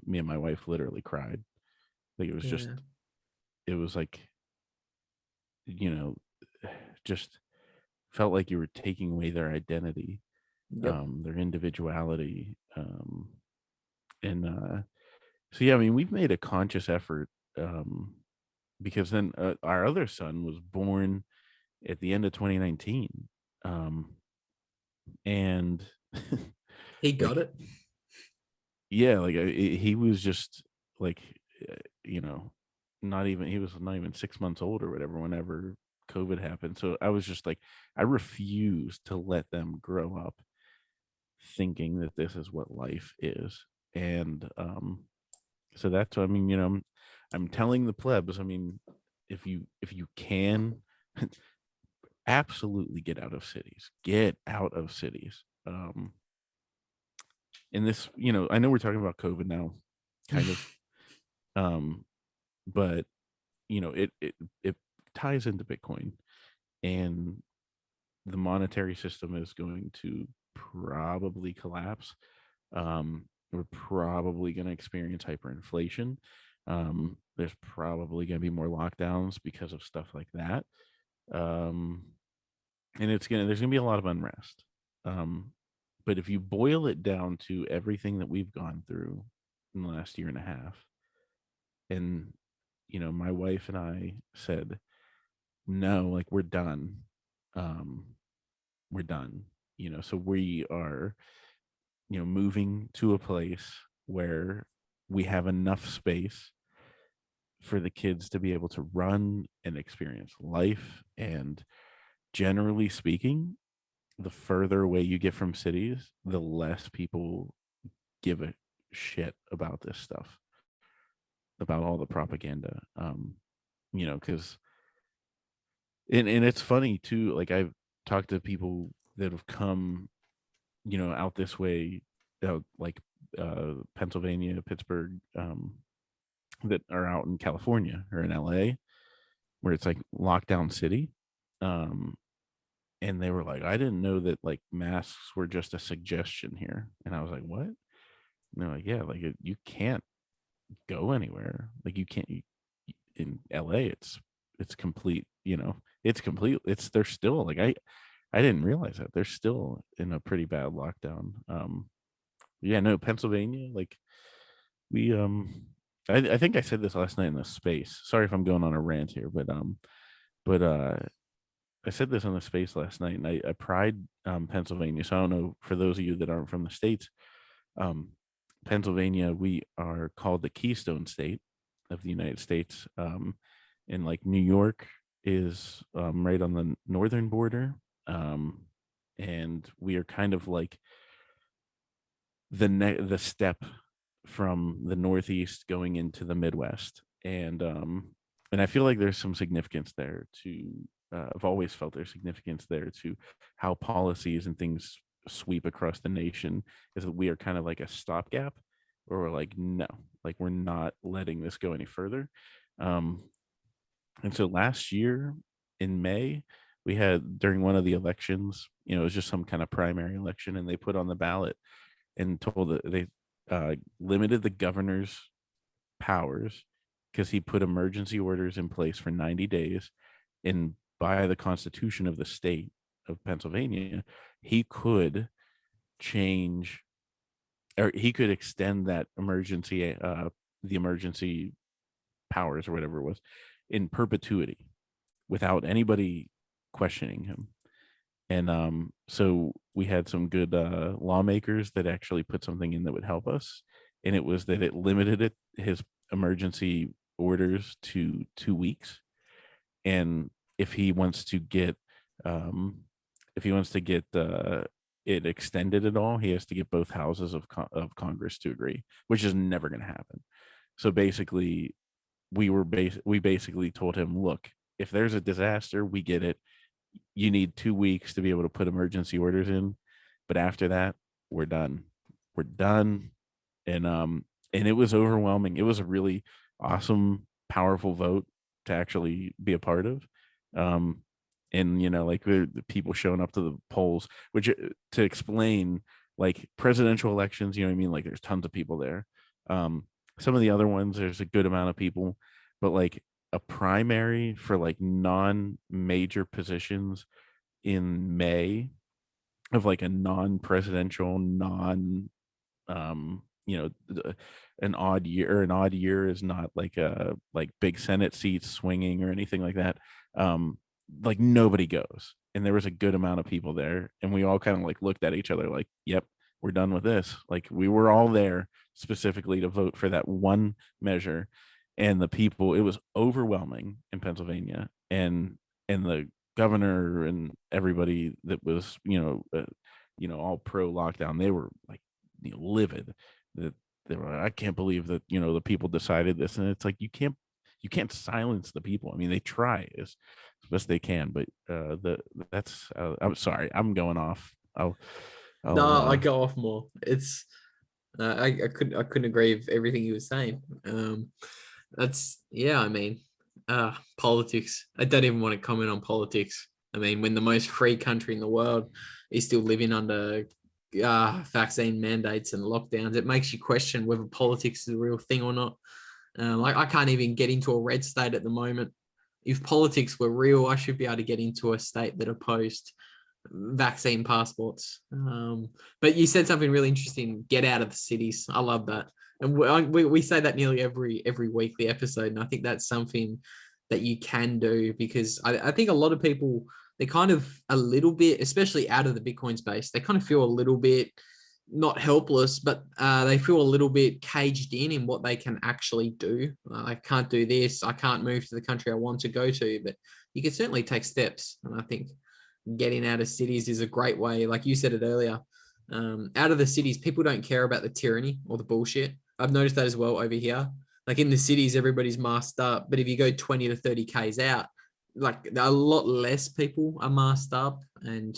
me and my wife literally cried. Like yeah, it was like, you know, just felt like you were taking away their identity, yep. their individuality, and so yeah, I mean, we've made a conscious effort, um, because then our other son was born at the end of 2019, um, and He got like, it. yeah, like he was just like, uh, you know, he was not even 6 months old or whatever whenever COVID happened. So I was just like, I refuse to let them grow up thinking that this is what life is. And so that's what I mean, I'm telling the plebs, I mean, if you can, absolutely get out of cities. Get out of cities. And this, I know we're talking about COVID now, kind of. Um, but it ties into Bitcoin, and the monetary system is going to probably collapse. We're probably going to experience hyperinflation. There's probably going to be more lockdowns because of stuff like that. Um, and there's going to be a lot of unrest. Um, but if you boil it down to everything that we've gone through in the last year and a half, and my wife and I said, no, like we're done. Um, we're done. So we are, moving to a place where we have enough space for the kids to be able to run and experience life. And generally speaking, the further away you get from cities, the less people give a shit about this stuff, about all the propaganda. Because and it's funny too. Like, I've talked to people that have come, out this way, like Pennsylvania, Pittsburgh, that are out in California or in LA, where it's like lockdown city. Um, and they were like, I didn't know that like masks were just a suggestion here. And I was like, what? And they're like, yeah, like you can't go anywhere. Like you can't in LA. It's complete. It's complete. They're still like I didn't realize that they're still in a pretty bad lockdown. Yeah, no, Pennsylvania, like we I think I said this last night in the space. Sorry if I'm going on a rant here, but I said this on the space last night, and I pride Pennsylvania. So I don't know, for those of you that aren't from the states, um, Pennsylvania, we are called the Keystone State of the United States. And like New York is right on the northern border, and we are kind of like the step from the Northeast going into the Midwest, and I feel like there's some significance there to. I've always felt there's significance there to how policies and things sweep across the nation. Is that we are kind of like a stopgap, or we're like, no, like we're not letting this go any further. Um, and so last year in May, we had, during one of the elections, it was just some kind of primary election, and they put on the ballot and told that they limited the governor's powers because he put emergency orders in place for 90 days. And by the constitution of the state of Pennsylvania, he could change, or he could extend that the emergency powers or whatever it was, in perpetuity without anybody questioning him. And so we had some good lawmakers that actually put something in that would help us, and it was that it limited his emergency orders to 2 weeks. And if he wants to get um, it extended at all, he has to get both houses of Congress to agree, which is never going to happen. So basically, we basically told him, look, if there's a disaster, we get it. You need 2 weeks to be able to put emergency orders in, but after that, we're done. We're done. And it was overwhelming. It was a really awesome, powerful vote to actually be a part of. Um, and like the people showing up to the polls, which to explain, like presidential elections, you know what I mean? Like there's tons of people there. Some of the other ones, there's a good amount of people, but like a primary for like non-major positions in May of like a non-presidential, non you know an odd year is not like a like big Senate seats swinging or anything like that. um like nobody goes, and there was a good amount of people there, and we all kind of like looked at each other like, yep, we're done with this. Like we were all there specifically to vote for that one measure, and the people, it was overwhelming in Pennsylvania, and the governor and everybody that was all pro lockdown, they were like livid that they were like, I can't believe that the people decided this. And it's like you can't silence the people. I mean, they try as best they can, but that's I'm sorry, I'm going off. I'll No, I go off more. It's I couldn't agree with everything you were saying. That's yeah. I mean, politics. I don't even want to comment on politics. I mean, when the most free country in the world is still living under vaccine mandates and lockdowns, it makes you question whether politics is a real thing or not. Like I can't even get into a red state at the moment. If politics were real, I should be able to get into a state that opposed vaccine passports. But you said something really interesting. Get out of the cities. I love that, and we say that nearly every weekly episode, and I think that's something that you can do because I think a lot of people, they kind of a little bit, especially out of the Bitcoin space, they kind of feel a little bit not helpless, but they feel a little bit caged in what they can actually do. I can't do this. I can't move to the country I want to go to, but you can certainly take steps. And I think getting out of cities is a great way. Like you said it earlier, out of the cities, people don't care about the tyranny or the bullshit. I've noticed that as well over here. Like in the cities, everybody's masked up, but if you go 20 to 30 Ks out, like a lot less people are masked up and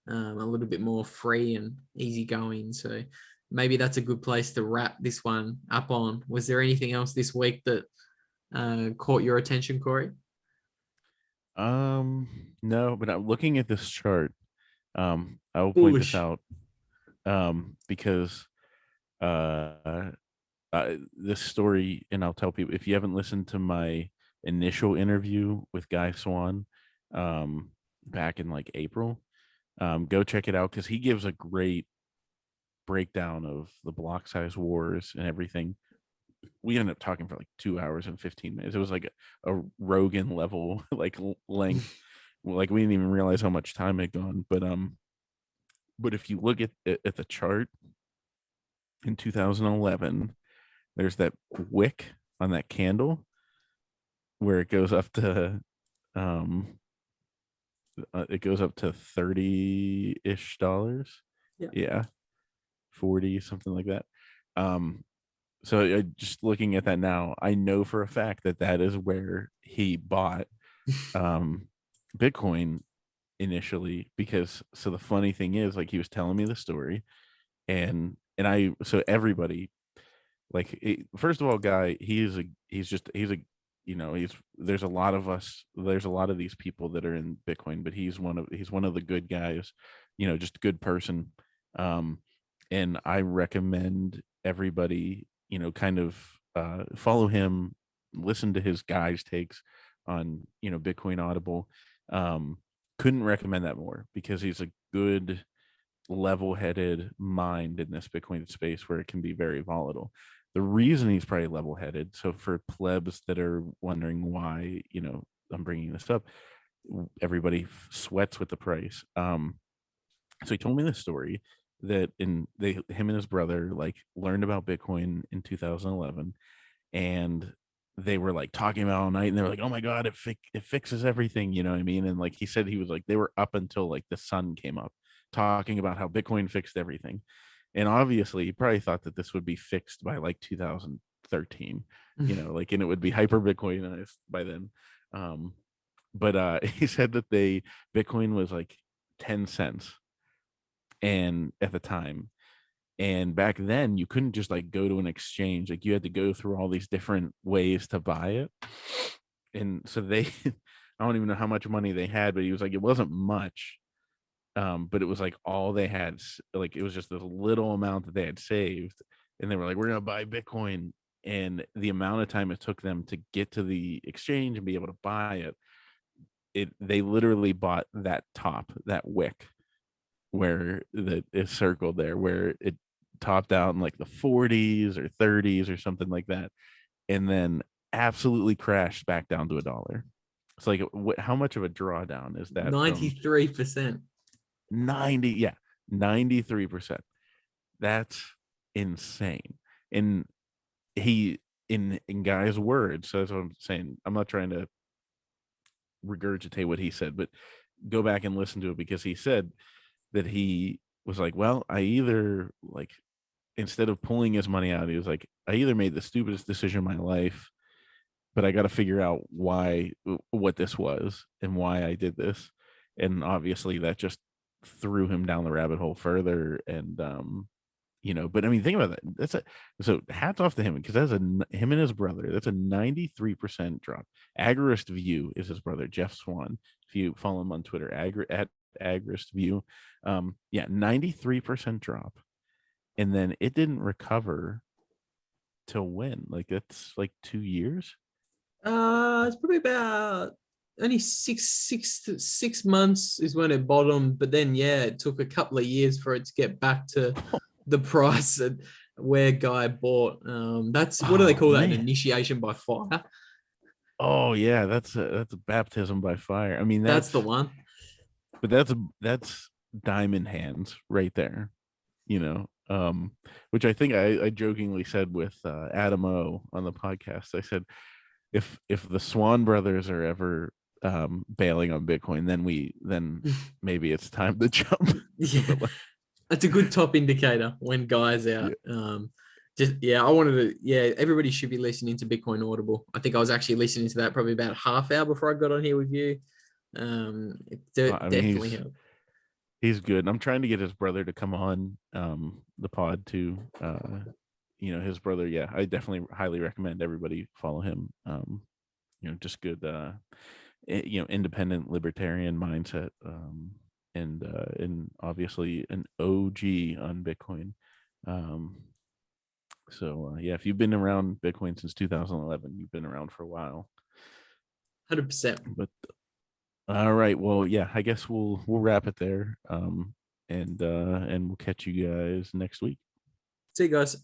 a little bit more free and easygoing. So maybe that's a good place to wrap this one up on. Was there anything else this week that caught your attention, Cory? No, but I'm looking at this chart. I will point this Bullish. out because uh this story, and I'll tell people, if you haven't listened to my initial interview with Guy Swan back in like April, go check it out because he gives a great breakdown of the block size wars and everything. We ended up talking for like 2 hours and 15 minutes. It was like a Rogan level like length. Like we didn't even realize how much time had gone. But if you look at the chart in 2011, there's that wick on that candle where it goes up to um it goes up to 30-ish dollars. Yeah. Yeah, 40, something like that. So just looking at that now, I know for a fact that that is where he bought um Bitcoin initially. Because so the funny thing is, like, he was telling me the story, and I so everybody, like, first of all, Guy, he's a he's there's a lot of us, there's a lot of these people that are in Bitcoin, but he's one of the good guys, just a good person. um and I recommend everybody, kind of follow him, listen to his guys takes on Bitcoin Audible. um couldn't recommend that more, because he's a good, level-headed mind in this Bitcoin space where it can be very volatile. The reason he's probably level-headed, so for plebs that are wondering why, I'm bringing this up, everybody sweats with the price. So he told me this story that him and his brother like learned about Bitcoin in 2011, and they were like talking about all night, and they were like, oh my god, it fixes everything, you know what I mean? And like he said, he was like, they were up until like the sun came up talking about how Bitcoin fixed everything. And obviously he probably thought that this would be fixed by like 2013, like, and it would be hyper Bitcoinized by then. but he said that Bitcoin was like 10 cents and at the time. And back then you couldn't just like go to an exchange. Like you had to go through all these different ways to buy it. And so they I don't even know how much money they had, but he was like, it wasn't much. But it was like all they had, like it was just this little amount that they had saved, and they were like, we're gonna buy Bitcoin. And the amount of time it took them to get to the exchange and be able to buy it, they literally bought that that wick where the is circled there, where it topped out in like the 40s or 30s or something like that, and then absolutely crashed back down to $1. It's like, how much of a drawdown is that from 93%. 90? Yeah, 93%. That's insane. And he, in Guy's words, so that's what I'm saying. I'm not trying to regurgitate what he said, but go back and listen to it, because he said that he was like, well, I either like, instead of pulling his money out, he was like, I either made the stupidest decision of my life, but I got to figure out what this was and why I did this. And obviously that just threw him down the rabbit hole further. And, but I mean, think about that. So hats off to him, because him and his brother, that's a 93% drop. Agorist View is his brother, Jeff Swan. If you follow him on Twitter, at Agorist View. 93% drop. And then it didn't recover to when? Like, that's like 2 years. It's probably about only 6 months is when it bottomed, but then it took a couple of years for it to get back to the price at where Guy bought. That's what do they call that? An initiation by fire. Oh yeah, that's a baptism by fire. I mean, That's the one. But that's diamond hands right there, which I think I jokingly said with Adam O on the podcast. I said, if the Swan brothers are ever bailing on Bitcoin, then maybe it's time to jump. Yeah, that's a good top indicator when Guy's out. I wanted to. Everybody should be listening to Bitcoin Audible. I think I was actually listening to that probably about a half hour before I got on here with you. Definitely helped. He's good. And I'm trying to get his brother to come on the pod too. His brother, I definitely highly recommend everybody follow him. Just good independent libertarian mindset, and obviously an OG on Bitcoin. If you've been around Bitcoin since 2011, you've been around for a while. 100%. But all right, well, I guess we'll wrap it there, and we'll catch you guys next week. See you guys.